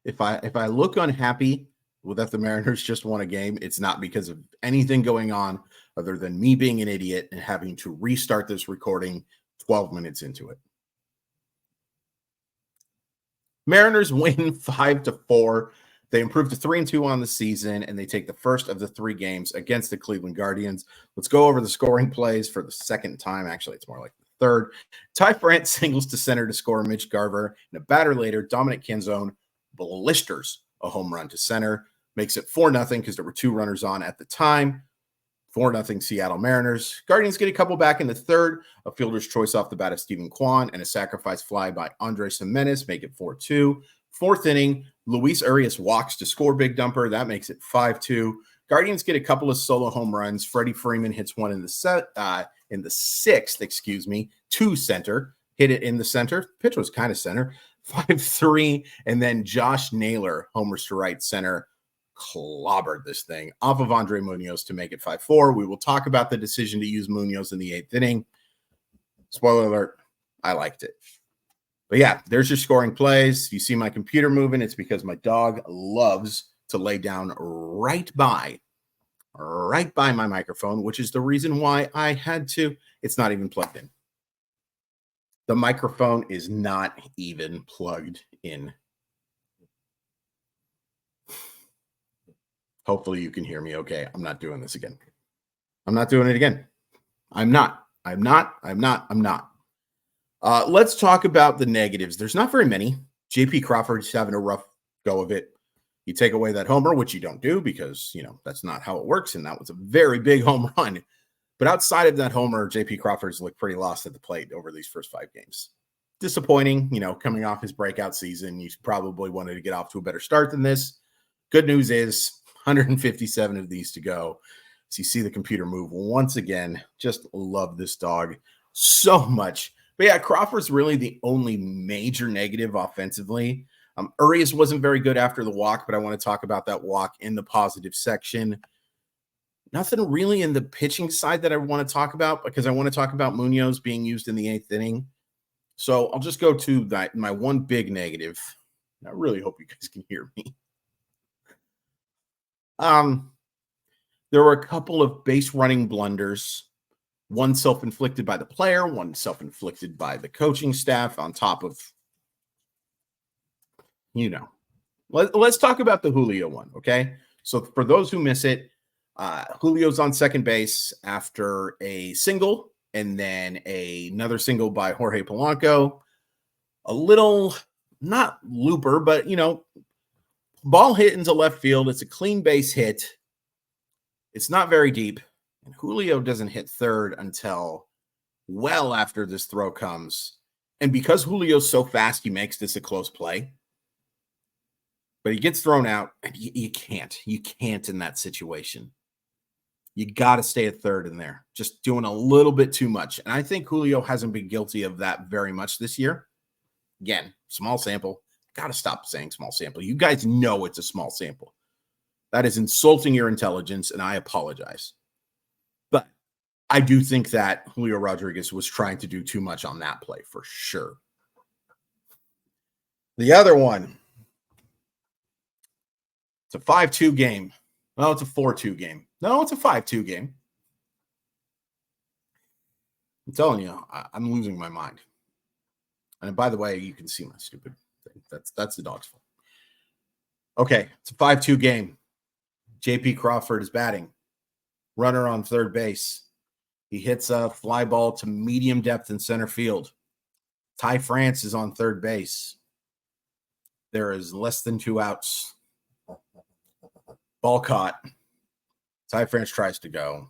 If I look unhappy with that the Mariners just won a game, it's not because of anything going on other than me being an idiot and having to restart this recording 12 minutes into it. Mariners win 5-4. They improve to 3-2 on the season, and they take the first of the 3 games against the Cleveland Guardians. Let's go over the scoring plays for the second time. Actually, it's more like the third. Ty France singles to center to score Mitch Garver, and a batter later, Dominic Canzone blisters a home run to center, makes it 4-0 because there were 2 runners on at the time. 4-0 Seattle Mariners. Guardians get a couple back in the third. A fielder's choice off the bat of Stephen Kwan and a sacrifice fly by Andres Jimenez make it 4-2. Fourth inning, Luis Urias walks to score Big Dumper. That makes it 5-2. Guardians get a couple of solo home runs. Freddie Freeman hits one in the sixth, to center. Hit it in the center. Pitch was kind of center. 5-3. And then Josh Naylor homers to right center. Clobbered this thing off of Andre Munoz to make it 5-4. We will talk about the decision to use Munoz in the 8th inning. Spoiler alert, I liked it. But yeah, there's your scoring plays. You see my computer moving. It's because my dog loves to lay down right by my microphone, which is the reason why I had to. It's not even plugged in. The microphone is not even plugged in. Hopefully you can hear me okay. I'm not doing this again. I'm not doing it again. I'm not. Let's talk about the negatives. There's not very many. JP Crawford's having a rough go of it. You take away that homer, which you don't do because, that's not how it works. And that was a very big home run. But outside of that homer, JP Crawford's looked pretty lost at the plate over these first 5 games. Disappointing, coming off his breakout season. You probably wanted to get off to a better start than this. Good news is 157 of these to go. So you see the computer move once again. Just love this dog so much. But yeah, Crawford's really the only major negative offensively. Urias wasn't very good after the walk, but I want to talk about that walk in the positive section. Nothing really in the pitching side that I want to talk about because I want to talk about Munoz being used in the 8th inning. So I'll just go to my one big negative. I really hope you guys can hear me. There were a couple of base running blunders, one self-inflicted by the player, one self-inflicted by the coaching staff on top of, Let's talk about the Julio one, okay? So for those who miss it, Julio's on second base after a single and then another single by Jorge Polanco. A little, not looper, but, ball hit into left field. It's a clean base hit. It's not very deep. And Julio doesn't hit third until well after this throw comes. And because Julio's so fast, he makes this a close play. But he gets thrown out, and you can't. You can't in that situation. You got to stay at third in there. Just doing a little bit too much. And I think Julio hasn't been guilty of that very much this year. Again, small sample. Got to stop saying small sample. You guys know it's a small sample. That is insulting your intelligence, and I apologize. But I do think that Julio Rodriguez was trying to do too much on that play for sure. The other one, it's a 5-2 game. No, it's a 4-2 game. No, it's a 5-2 game. I'm telling you, I'm losing my mind. And by the way, you can see my stupid thing. That's the dog's fault. Okay, it's a 5-2 game. JP Crawford is batting. Runner on third base. He hits a fly ball to medium depth in center field. Ty France is on third base. There is less than 2 outs. Ball caught. Ty France tries to go.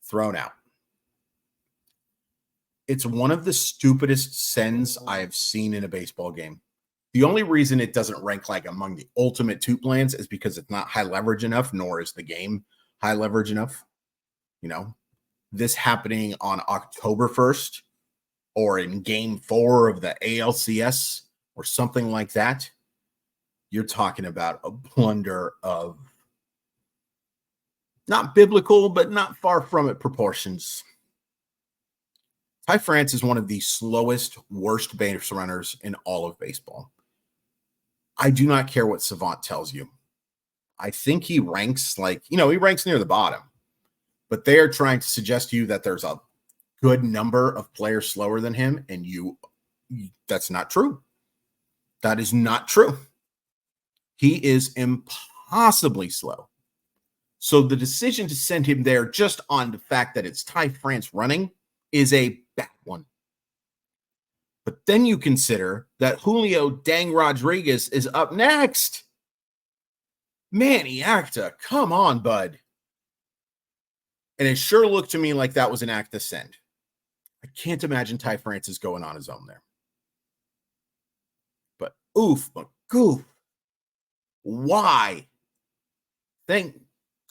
Thrown out. It's one of the stupidest sends I have seen in a baseball game. The only reason it doesn't rank like among the ultimate two plans is because it's not high leverage enough, nor is the game high leverage enough. This happening on October 1st or in game 4 of the ALCS or something like that, you're talking about a blunder of not biblical, but not far from it proportions. Ty France is one of the slowest, worst base runners in all of baseball. I do not care what Savant tells you. I think he ranks he ranks near the bottom, but they are trying to suggest to you that there's a good number of players slower than him, and that's not true. That is not true. He is impossibly slow. So the decision to send him there just on the fact that it's Ty France running is a bad one. But then you consider that Julio Dang Rodriguez is up next. Manny Acta, come on, bud. And it sure looked to me like that was an Acta send. I can't imagine Ty France is going on his own there. But goof. Why? Thank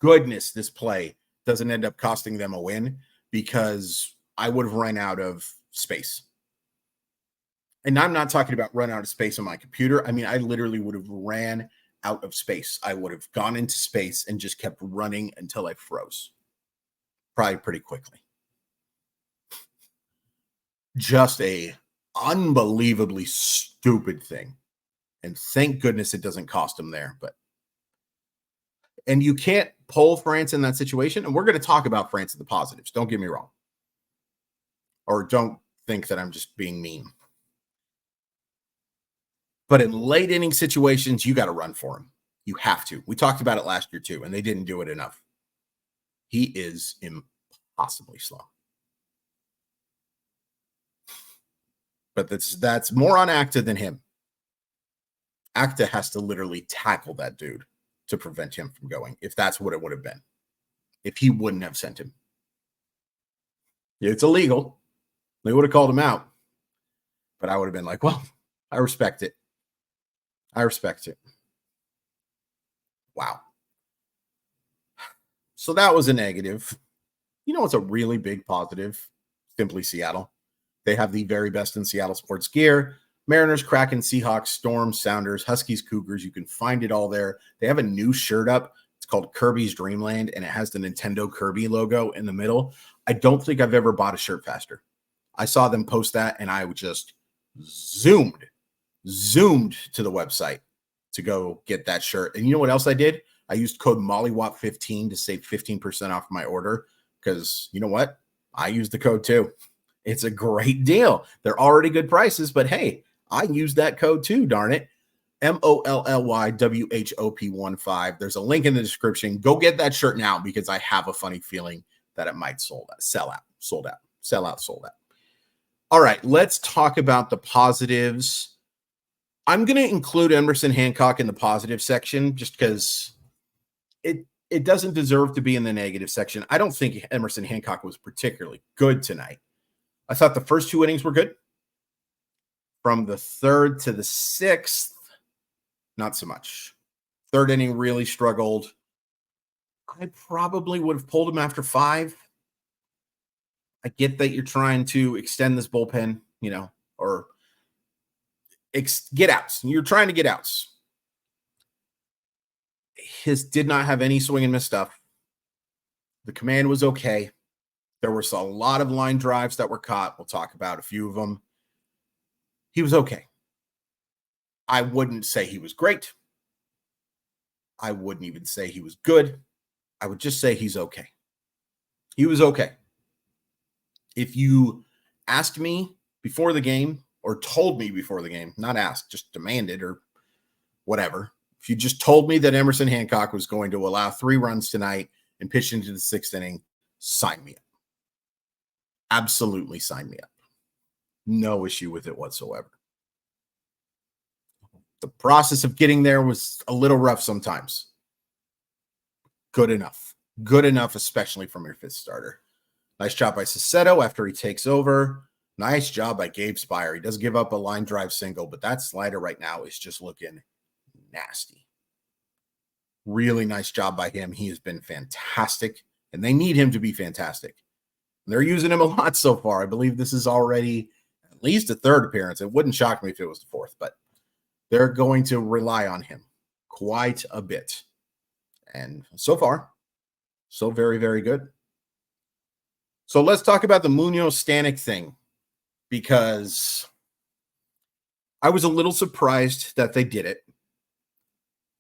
goodness this play doesn't end up costing them a win, because I would have run out of space. And I'm not talking about run out of space on my computer. I mean, I literally would have ran out of space. I would have gone into space and just kept running until I froze. Probably pretty quickly. Just a unbelievably stupid thing. And thank goodness it doesn't cost them there. And you can't pull France in that situation. And we're going to talk about France in the positives. Don't get me wrong. Or don't think that I'm just being mean. But in late inning situations, you got to run for him. You have to. We talked about it last year too, and they didn't do it enough. He is impossibly slow. But that's more on Acta than him. Acta has to literally tackle that dude to prevent him from going, if that's what it would have been, if he wouldn't have sent him. It's illegal. They would have called him out. But I would have been like, well, I respect it. Wow. So that was a negative. You know what's a really big positive? Simply Seattle. They have the very best in Seattle sports gear. Mariners, Kraken, Seahawks, Storm, Sounders, Huskies, Cougars. You can find it all there. They have a new shirt up. It's called Kirby's Dreamland, and it has the Nintendo Kirby logo in the middle. I don't think I've ever bought a shirt faster. I saw them post that, and I just zoomed to the website to go get that shirt. And you know what else I did? I used code MOLLYWOP15 to save 15% off my order, because you know what? I used the code too. It's a great deal. They're already good prices, but hey, I used that code too, darn it. MOLLYWHOP15. There's a link in the description. Go get that shirt now, because I have a funny feeling that it might sold out. All right, let's talk about the positives. I'm going to include Emerson Hancock in the positive section just because it doesn't deserve to be in the negative section. I don't think Emerson Hancock was particularly good tonight. I thought the first two innings were good. From the third to the sixth, not so much. Third inning really struggled. I probably would have pulled him after 5. I get that you're trying to extend this bullpen, or get outs. You're trying to get outs. His did not have any swing and miss stuff. The command was okay. There was a lot of line drives that were caught. We'll talk about a few of them. He was okay. I wouldn't say he was great. I wouldn't even say he was good. I would just say he's okay. He was okay. If you asked me before the game, or told me before the game, not asked, just demanded or whatever, if you just told me that Emerson Hancock was going to allow 3 runs tonight and pitch into the 6th inning, sign me up. Absolutely sign me up. No issue with it whatsoever. The process of getting there was a little rough sometimes. Good enough. Good enough, especially from your 5th starter. Nice job by Sassetto after he takes over. Nice job by Gabe Spire. He does give up a line drive single, but that slider right now is just looking nasty. Really nice job by him. He has been fantastic, and they need him to be fantastic. They're using him a lot so far. I believe this is already at least a 3rd appearance. It wouldn't shock me if it was the 4th, but they're going to rely on him quite a bit. And so far, so very, very good. So let's talk about the Munoz-Stanek thing, because I was a little surprised that they did it.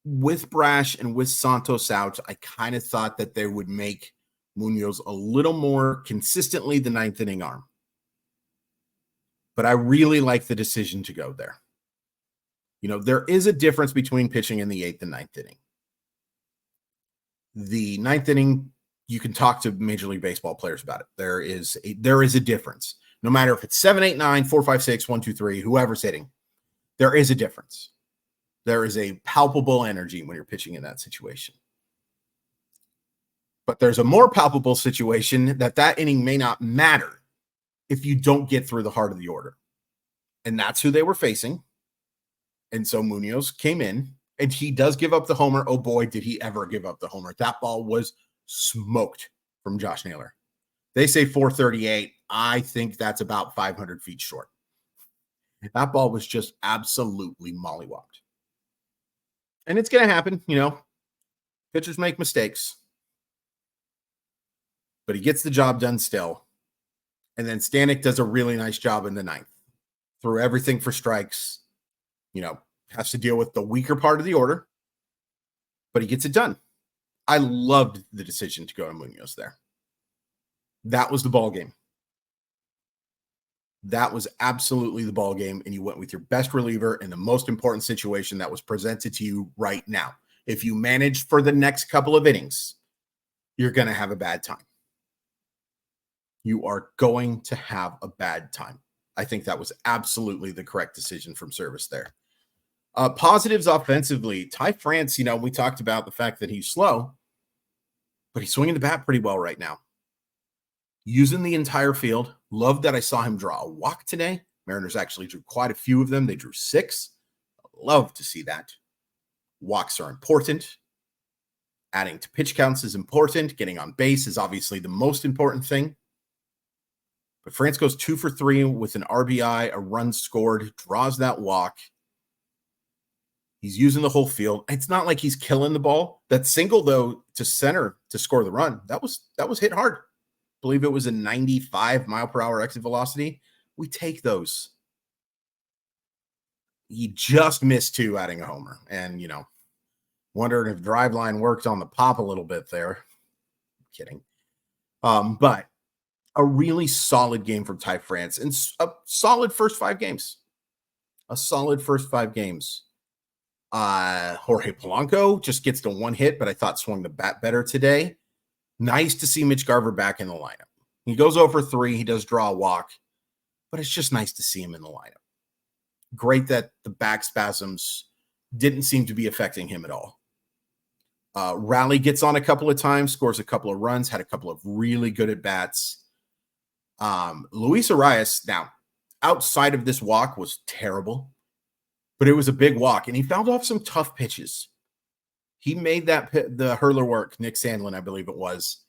with Brash and with Santos out, I kind of thought that they would make Munoz a little more consistently the ninth inning arm. But I really like the decision to go there. There is a difference between pitching in the eighth and ninth inning. The ninth inning, you can talk to Major League Baseball players about it. There is a difference. No matter if it's 7, 8, 9, 4, 5, 6, 1, 2, 3, whoever's hitting, there is a difference. There is a palpable energy when you're pitching in that situation. But there's a more palpable situation that inning may not matter if you don't get through the heart of the order. And that's who they were facing. And so Munoz came in, and he does give up the homer. Oh boy, did he ever give up the homer. That ball was smoked from Josh Naylor. They say 438. I think that's about 500 feet short. That ball was just absolutely mollywopped. And it's going to happen, pitchers make mistakes. But he gets the job done still. And then Stanek does a really nice job in the ninth. Threw everything for strikes, has to deal with the weaker part of the order. But he gets it done. I loved the decision to go to Munoz there. That was the ball game. That was absolutely the ball game, and you went with your best reliever in the most important situation that was presented to you right now. If you manage for the next couple of innings, you're going to have a bad time. You are going to have a bad time. I think that was absolutely the correct decision from Service there. Positives offensively, Ty France, we talked about the fact that he's slow, but he's swinging the bat pretty well right now. Using the entire field. Love that I saw him draw a walk today. Mariners actually drew quite a few of them. They drew 6. Love to see that. Walks are important. Adding to pitch counts is important. Getting on base is obviously the most important thing. But France goes 2 for 3 with an RBI, a run scored, draws that walk. He's using the whole field. It's not like he's killing the ball. That single, though, to center to score the run, that was hit hard. Believe it was a 95 mile per hour exit velocity. We take those. He just missed 2 adding a homer. And, wondering if Driveline worked on the pop a little bit there. Kidding. But a really solid game from Ty France and a solid first 5 games. Jorge Polanco just gets the 1 hit, but I thought swung the bat better today. Nice to see Mitch Garver back in the lineup. He goes over 3. He does draw a walk, but it's just nice to see him in the lineup. Great that the back spasms didn't seem to be affecting him at all. Rally gets on a couple of times, scores a couple of runs, had a couple of really good at-bats. Luis Arias, now, outside of this walk, was terrible, but it was a big walk, and he fouled off some tough pitches. He made the hurler work, Nick Sandlin, I believe it was.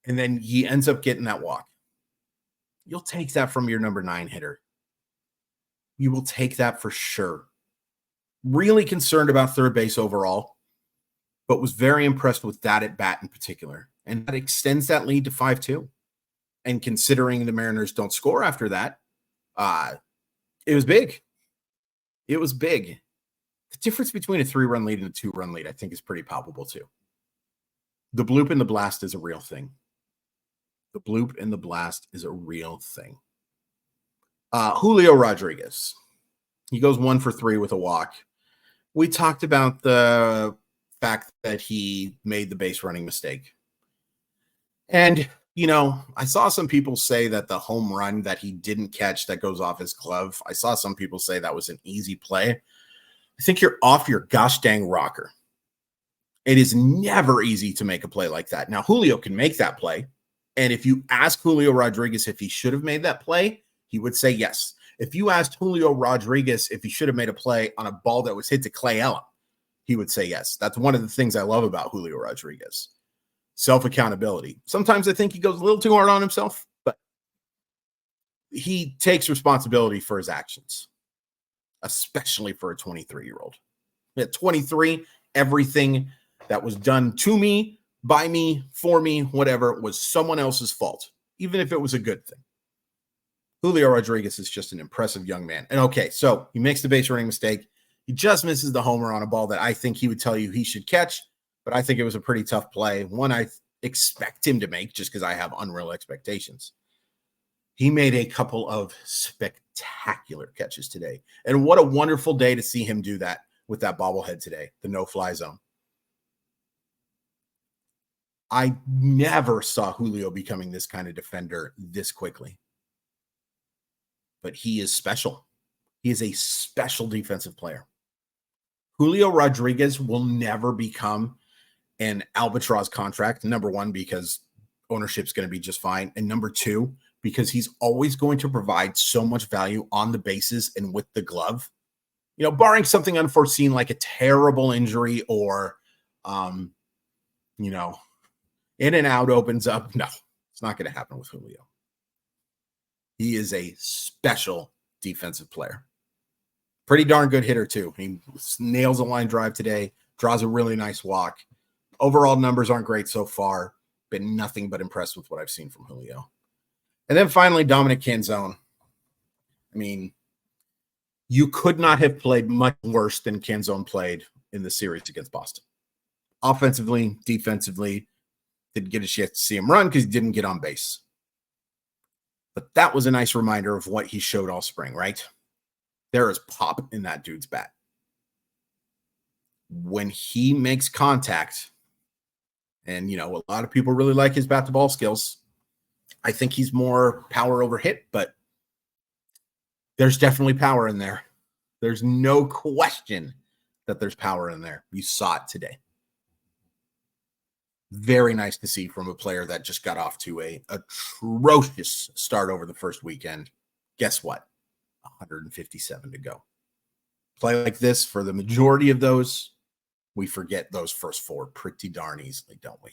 And then he ends up getting that walk. You'll take that from your number 9 hitter. You will take that for sure. Really concerned about third base overall, but was very impressed with that at bat in particular. And that extends that lead to 5-2. And considering the Mariners don't score after that, it was big. It was big. The difference between a 3-run lead and a 2-run lead, I think, is pretty palpable too. The bloop and the blast is a real thing. Julio Rodriguez. He goes 1 for 3 with a walk. We talked about the fact that he made the base running mistake. And, I saw some people say that the home run that he didn't catch that goes off his glove, I saw some people say that was an easy play. I think you're off your gosh dang rocker. It is never easy to make a play like that. Now, Julio can make that play. And if you ask Julio Rodriguez if he should have made that play, he would say yes. If you asked Julio Rodriguez if he should have made a play on a ball that was hit to Clay Ellum, he would say yes. That's one of the things I love about Julio Rodriguez. Self-accountability. Sometimes I think he goes a little too hard on himself, but he takes responsibility for his actions, especially for a 23-year-old. At 23, everything that was done to me, by me, for me, whatever, was someone else's fault, even if it was a good thing. Julio Rodriguez is just an impressive young man. And okay, so he makes the base running mistake. He just misses the homer on a ball that I think he would tell you he should catch, but I think it was a pretty tough play. One I expect him to make just because I have unreal expectations. He made a couple of spectacular catches today. And what a wonderful day to see him do that with that bobblehead today, the no-fly zone. I never saw Julio becoming this kind of defender this quickly. But he is special. He is a special defensive player. Julio Rodriguez will never become an albatross contract, number one, because ownership's going to be just fine. And number two, because he's always going to provide so much value on the bases and with the glove. You know, barring something unforeseen like a terrible injury or, in and out opens up. No, it's not going to happen with Julio. He is a special defensive player. Pretty darn good hitter, too. He nails a line drive today, draws a really nice walk. Overall numbers aren't great so far. Been nothing but impressed with what I've seen from Julio. And then finally, Dominic Canzone. I mean, you could not have played much worse than Canzone played in the series against Boston. Offensively, defensively, didn't get a chance to see him run because he didn't get on base. But that was a nice reminder of what he showed all spring, right? There is pop in that dude's bat. When he makes contact, and, a lot of people really like his bat-to-ball skills. I think he's more power over hit, but there's definitely power in there. There's no question that there's power in there. You saw it today. Very nice to see from a player that just got off to a atrocious start over the first weekend. Guess what? 157 to go. Play like this for the majority of those, we forget those first four pretty darn easily, don't we?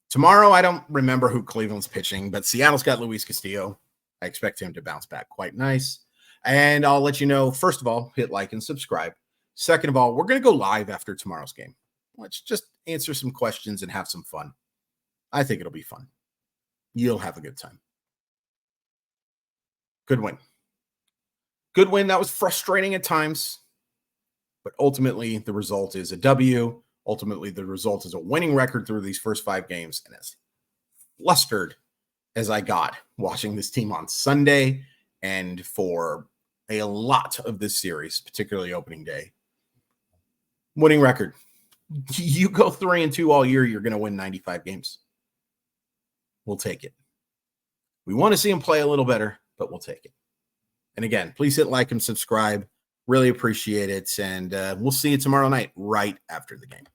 Tomorrow, I don't remember who Cleveland's pitching, but Seattle's got Luis Castillo. I expect him to bounce back quite nice. And I'll let you know, first of all, hit like and subscribe. Second of all, we're going to go live after tomorrow's game. Let's just answer some questions and have some fun. I think it'll be fun. You'll have a good time. Good win. Good win. That was frustrating at times, but ultimately the result is a W. Ultimately, the result is a winning record through these first 5 games. And as flustered as I got watching this team on Sunday and for a lot of this series, particularly opening day, winning record. You go 3-2 all year, you're going to win 95 games. We'll take it. We want to see him play a little better, but we'll take it. And again, please hit like and subscribe. Really appreciate it. And we'll see you tomorrow night right after the game.